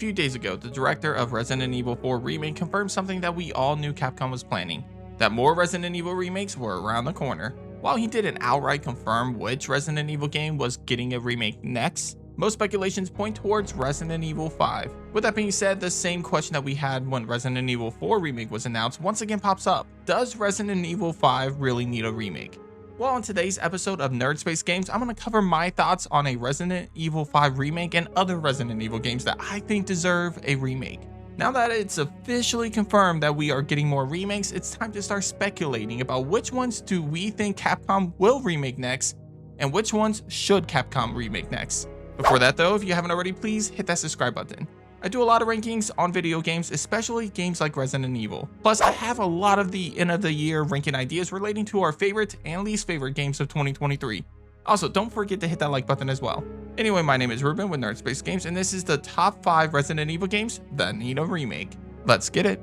few days ago, the director of Resident Evil 4 Remake confirmed something that we all knew Capcom was planning, that more Resident Evil remakes were around the corner. While he didn't outright confirm which Resident Evil game was getting a remake next, most speculations point towards Resident Evil 5. With that being said, the same question that we had when Resident Evil 4 Remake was announced once again pops up. Does Resident Evil 5 really need a remake? Well, in today's episode of Nerd Space Games, I'm going to cover my thoughts on a Resident Evil 5 remake and other Resident Evil games that I think deserve a remake. Now that it's officially confirmed that we are getting more remakes, it's time to start speculating about which ones do we think Capcom will remake next, and which ones should Capcom remake next. Before that though, if you haven't already, please hit that subscribe button. I do a lot of rankings on video games, especially games like Resident Evil. Plus, I have a lot of the end of the year ranking ideas relating to our favorite and least favorite games of 2023. Also, don't forget to hit that like button as well. Anyway, my name is Ruben with Nerd Space Games, and this is the top 5 Resident Evil games that need a remake. Let's get it.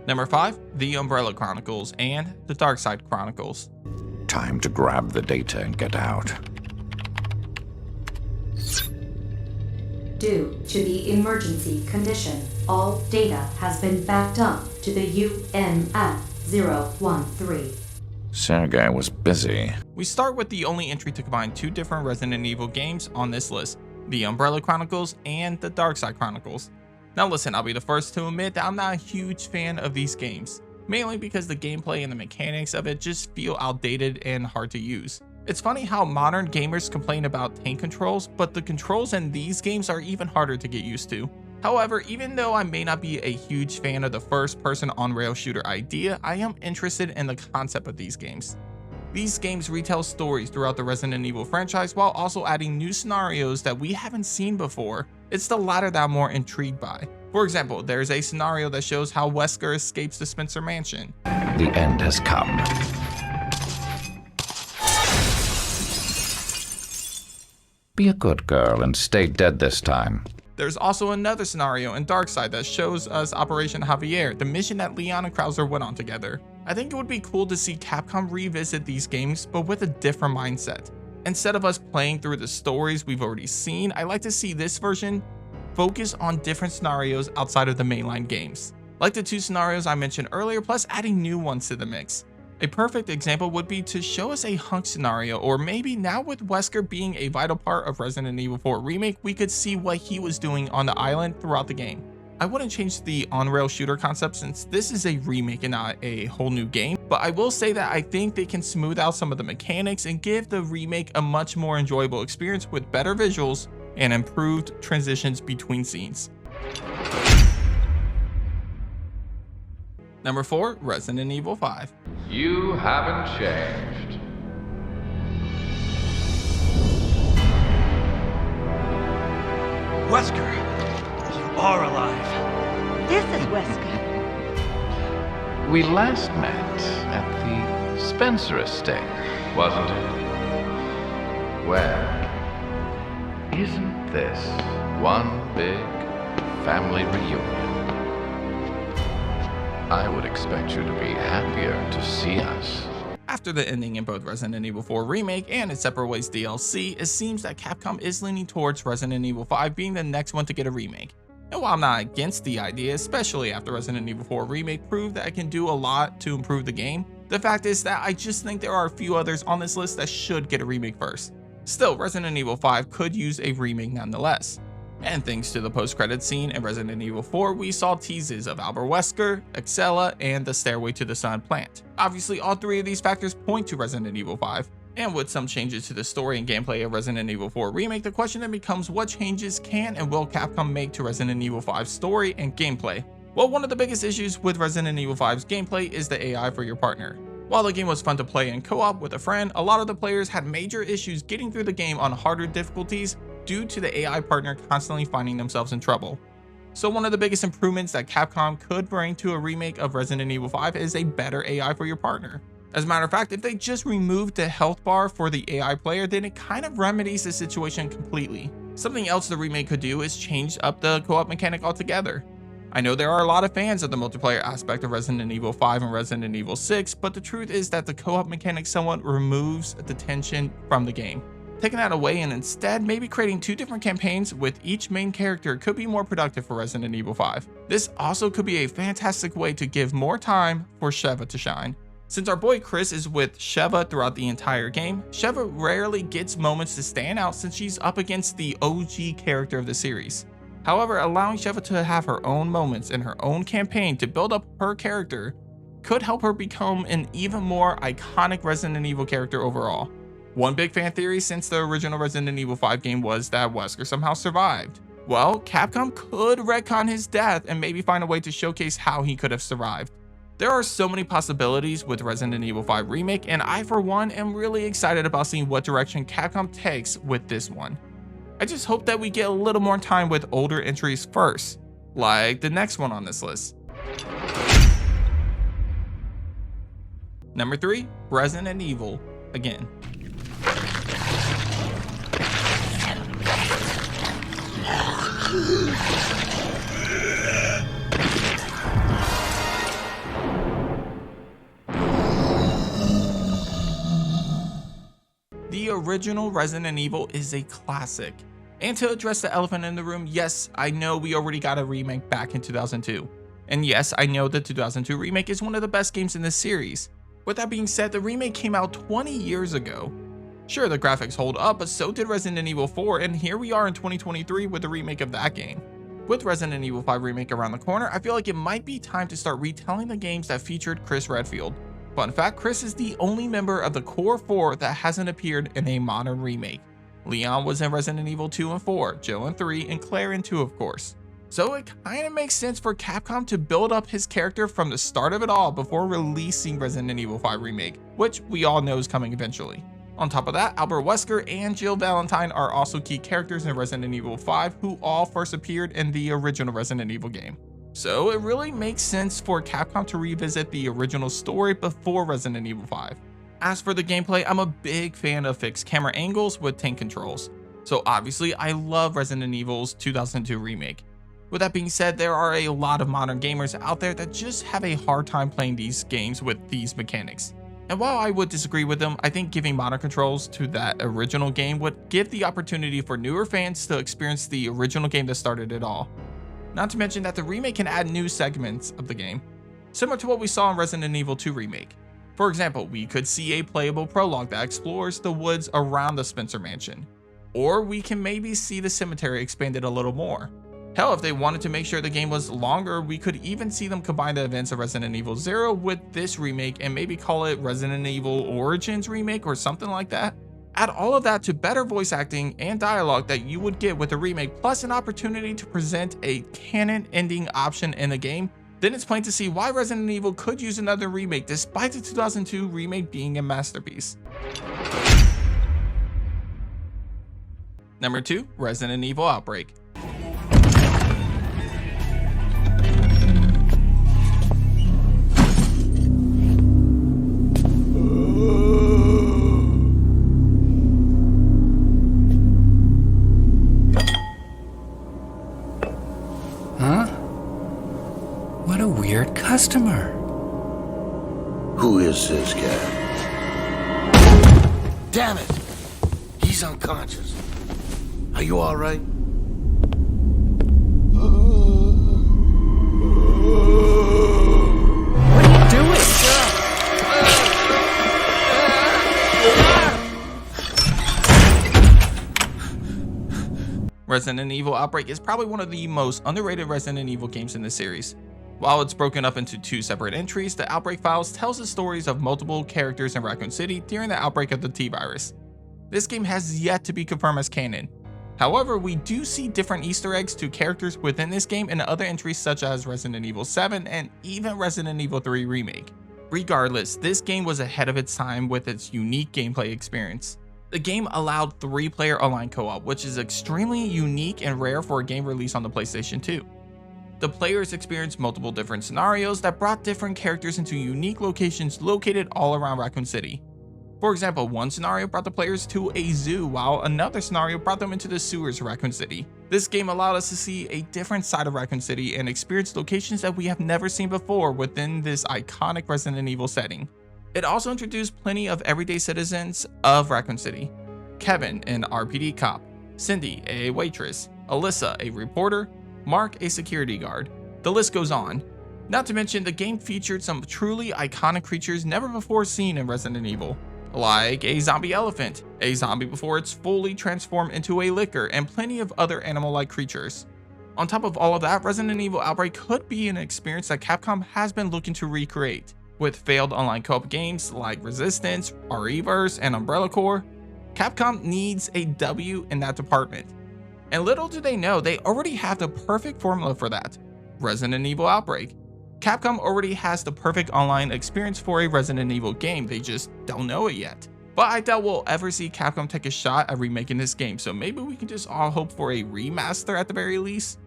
Number 5, The Umbrella Chronicles and The Dark Side Chronicles. Time to grab the data and get out. Due to the emergency condition, all data has been backed up to the UMF-013. Sergei was busy. We start with the only entry to combine 2 different Resident Evil games on this list, The Umbrella Chronicles and The Dark Side Chronicles. Now listen, I'll be the first to admit that I'm not a huge fan of these games, mainly because the gameplay and the mechanics of it just feel outdated and hard to use. It's funny how modern gamers complain about tank controls, but the controls in these games are even harder to get used to. However, even though I may not be a huge fan of the first-person on-rail shooter idea, I am interested in the concept of these games. These games retell stories throughout the Resident Evil franchise while also adding new scenarios that we haven't seen before. It's the latter that I'm more intrigued by. For example, there's a scenario that shows how Wesker escapes the Spencer mansion. The end has come. Be a good girl and stay dead this time. There's also another scenario in Darkside that shows us Operation Javier, the mission that Leon and Krauser went on together. I think it would be cool to see Capcom revisit these games, but with a different mindset. Instead of us playing through the stories we've already seen, I like to see this version focus on different scenarios outside of the mainline games, like the 2 scenarios I mentioned earlier, plus adding new ones to the mix. A perfect example would be to show us a hunk scenario, or maybe now with Wesker being a vital part of Resident Evil 4 Remake, we could see what he was doing on the island throughout the game. I wouldn't change the on-rail shooter concept since this is a remake and not a whole new game, but I will say that I think they can smooth out some of the mechanics and give the remake a much more enjoyable experience with better visuals and improved transitions between scenes. Number 4, Resident Evil 5. You haven't changed. Wesker, you are alive. This is Wesker. We last met at the Spencer estate, wasn't it? Well, isn't this one big family reunion? I would expect you to be happier to see us. After the ending in both Resident Evil 4 Remake and its Separate Ways DLC, it seems that Capcom is leaning towards Resident Evil 5 being the next one to get a remake. And while I'm not against the idea, especially after Resident Evil 4 Remake proved that it can do a lot to improve the game, the fact is that I just think there are a few others on this list that should get a remake first. Still, Resident Evil 5 could use a remake nonetheless. And thanks to the post-credits scene in Resident Evil 4, we saw teases of Albert Wesker, Excella, and the Stairway to the Sun plant. Obviously, all 3 of these factors point to Resident Evil 5. And with some changes to the story and gameplay of Resident Evil 4 Remake, the question then becomes what changes can and will Capcom make to Resident Evil 5's story and gameplay? Well, one of the biggest issues with Resident Evil 5's gameplay is the AI for your partner. While the game was fun to play in co-op with a friend, a lot of the players had major issues getting through the game on harder difficulties due to the AI partner constantly finding themselves in trouble. So one of the biggest improvements that Capcom could bring to a remake of Resident Evil 5 is a better AI for your partner. As a matter of fact, if they just removed the health bar for the AI player, then it kind of remedies the situation completely. Something else the remake could do is change up the co-op mechanic altogether. I know there are a lot of fans of the multiplayer aspect of Resident Evil 5 and Resident Evil 6, but the truth is that the co-op mechanic somewhat removes the tension from the game. Taking that away and instead maybe creating 2 different campaigns with each main character could be more productive for Resident Evil 5. This also could be a fantastic way to give more time for Sheva to shine. Since our boy Chris is with Sheva throughout the entire game, Sheva rarely gets moments to stand out since she's up against the OG character of the series. However, allowing Sheva to have her own moments in her own campaign to build up her character could help her become an even more iconic Resident Evil character overall. One big fan theory since the original Resident Evil 5 game was that Wesker somehow survived. Well, Capcom could retcon his death and maybe find a way to showcase how he could have survived. There are so many possibilities with Resident Evil 5 Remake, and I for one am really excited about seeing what direction Capcom takes with this one. I just hope that we get a little more time with older entries first, like the next one on this list. Number 3, Resident Evil again. The original Resident Evil is a classic. And to address the elephant in the room, yes, I know we already got a remake back in 2002. And yes, I know the 2002 remake is one of the best games in this series. With that being said, the remake came out 20 years ago. Sure, the graphics hold up, but so did Resident Evil 4, and here we are in 2023 with the remake of that game. With Resident Evil 5 Remake around the corner, I feel like it might be time to start retelling the games that featured Chris Redfield. Fun fact, Chris is the only member of the core 4 that hasn't appeared in a modern remake. Leon was in Resident Evil 2 and 4, Joe in 3, and Claire in 2 of course. So it kinda makes sense for Capcom to build up his character from the start of it all before releasing Resident Evil 5 Remake, which we all know is coming eventually. On top of that, Albert Wesker and Jill Valentine are also key characters in Resident Evil 5 who all first appeared in the original Resident Evil game. So it really makes sense for Capcom to revisit the original story before Resident Evil 5. As for the gameplay, I'm a big fan of fixed camera angles with tank controls. So obviously I love Resident Evil's 2002 remake. With that being said, there are a lot of modern gamers out there that just have a hard time playing these games with these mechanics. And while I would disagree with them, I think giving modern controls to that original game would give the opportunity for newer fans to experience the original game that started it all. Not to mention that the remake can add new segments of the game, similar to what we saw in Resident Evil 2 Remake. For example, we could see a playable prologue that explores the woods around the Spencer mansion. Or we can maybe see the cemetery expanded a little more. Hell, if they wanted to make sure the game was longer, we could even see them combine the events of Resident Evil 0 with this remake and maybe call it Resident Evil Origins Remake or something like that. Add all of that to better voice acting and dialogue that you would get with a remake, plus an opportunity to present a canon ending option in the game, then it's plain to see why Resident Evil could use another remake despite the 2002 remake being a masterpiece. Number 2, Resident Evil Outbreak. What a weird customer. Who is this guy? Damn it! He's unconscious. Are you all right? What are you doing? Resident Evil Outbreak is probably one of the most underrated Resident Evil games in the series. While it's broken up into 2 separate entries, the Outbreak Files tells the stories of multiple characters in Raccoon City during the outbreak of the T-Virus. This game has yet to be confirmed as canon. However, we do see different Easter eggs to characters within this game in other entries such as Resident Evil 7 and even Resident Evil 3 Remake. Regardless, this game was ahead of its time with its unique gameplay experience. The game allowed 3-player online co-op, which is extremely unique and rare for a game released on the PlayStation 2. The players experienced multiple different scenarios that brought different characters into unique locations located all around Raccoon City. For example, one scenario brought the players to a zoo, while another scenario brought them into the sewers of Raccoon City. This game allowed us to see a different side of Raccoon City and experience locations that we have never seen before within this iconic Resident Evil setting. It also introduced plenty of everyday citizens of Raccoon City. Kevin, an RPD cop, Cindy, a waitress, Alyssa, a reporter, Mark, a security guard. The list goes on. Not to mention, the game featured some truly iconic creatures never before seen in Resident Evil, like a zombie elephant, a zombie before it's fully transformed into a licker, and plenty of other animal-like creatures. On top of all of that, Resident Evil Outbreak could be an experience that Capcom has been looking to recreate. With failed online co-op games like Resistance, RE-Verse, and Umbrella Corps, Capcom needs a W in that department. And little do they know, they already have the perfect formula for that: Resident Evil Outbreak. Capcom already has the perfect online experience for a Resident Evil game, they just don't know it yet. But I doubt we'll ever see Capcom take a shot at remaking this game, so maybe we can just all hope for a remaster at the very least.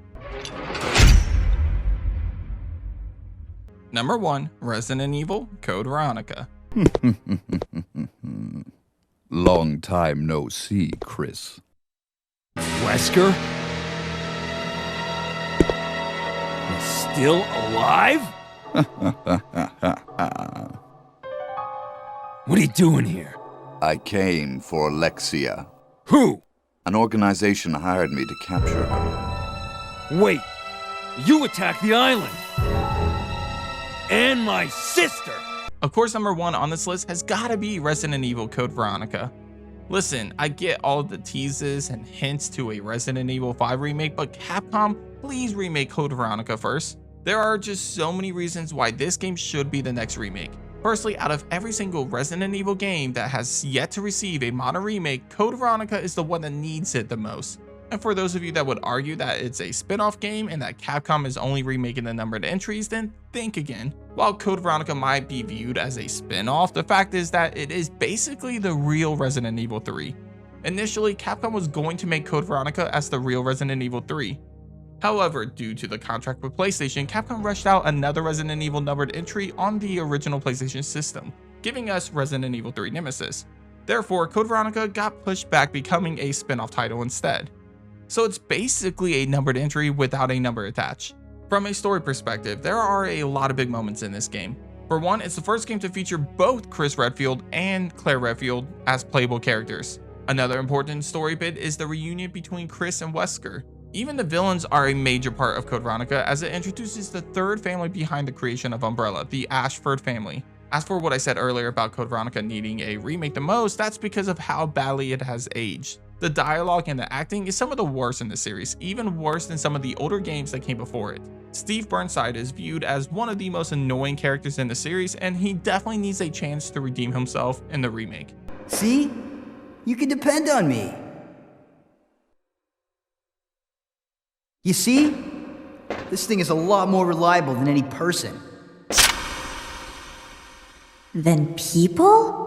Number 1, Resident Evil Code Veronica. Long time no see, Chris. Wesker? He's still alive? What are you doing here? I came for Alexia. Who? An organization hired me to capture her. Wait, you attacked the island! And my sister! Of course, number 1 on this list has gotta be Resident Evil Code Veronica. Listen, I get all of the teases and hints to a Resident Evil 5 remake, but Capcom, please remake Code Veronica first. There are just so many reasons why this game should be the next remake. Firstly, out of every single Resident Evil game that has yet to receive a modern remake, Code Veronica is the one that needs it the most. And for those of you that would argue that it's a spin-off game and that Capcom is only remaking the numbered entries, then think again. While Code Veronica might be viewed as a spin-off, the fact is that it is basically the real Resident Evil 3. Initially, Capcom was going to make Code Veronica as the real Resident Evil 3. However, due to the contract with PlayStation, Capcom rushed out another Resident Evil numbered entry on the original PlayStation system, giving us Resident Evil 3 Nemesis. Therefore, Code Veronica got pushed back, becoming a spin-off title instead. So it's basically a numbered entry without a number attached. From a story perspective, there are a lot of big moments in this game. For one, it's the first game to feature both Chris Redfield and Claire Redfield as playable characters. Another important story bit is the reunion between Chris and Wesker. Even the villains are a major part of Code Veronica, as it introduces the third family behind the creation of Umbrella, the Ashford family. As for what I said earlier about Code Veronica needing a remake the most, that's because of how badly it has aged. The dialogue and the acting is some of the worst in the series, even worse than some of the older games that came before it. Steve Burnside is viewed as one of the most annoying characters in the series, and he definitely needs a chance to redeem himself in the remake. See? You can depend on me. You see? This thing is a lot more reliable than any person. Than people?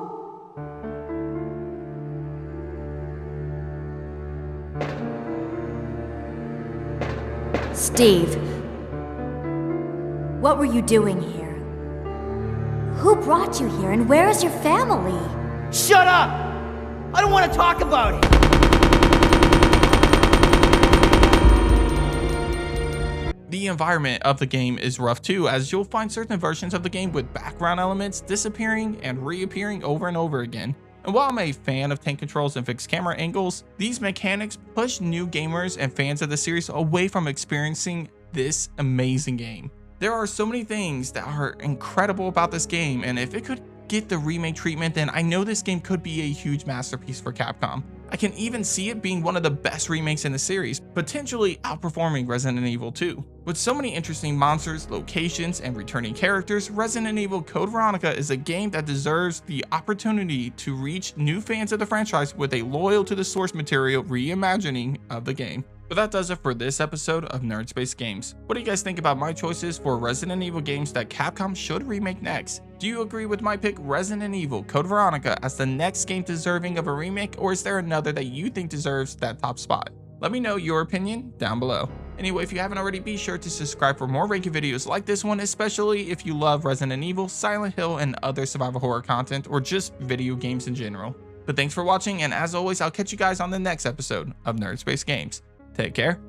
Steve, what were you doing here? Who brought you here, and where is your family? Shut up! I don't want to talk about it! The environment of the game is rough too, as you'll find certain versions of the game with background elements disappearing and reappearing over and over again. And while I'm a fan of tank controls and fixed camera angles, these mechanics push new gamers and fans of the series away from experiencing this amazing game. There are so many things that are incredible about this game, and if it could get the remake treatment, then I know this game could be a huge masterpiece for Capcom. I can even see it being one of the best remakes in the series, potentially outperforming Resident Evil 2. With so many interesting monsters, locations, and returning characters, Resident Evil Code Veronica is a game that deserves the opportunity to reach new fans of the franchise with a loyal to the source material reimagining of the game. But that does it for this episode of Nerd Space Games. What do you guys think about my choices for Resident Evil games that Capcom should remake next? Do you agree with my pick Resident Evil Code Veronica as the next game deserving of a remake, or is there another that you think deserves that top spot? Let me know your opinion down below. Anyway, if you haven't already, be sure to subscribe for more ranking videos like this one, especially if you love Resident Evil, Silent Hill, and other survival horror content, or just video games in general. But thanks for watching, and as always, I'll catch you guys on the next episode of Nerd Space Games. Take care.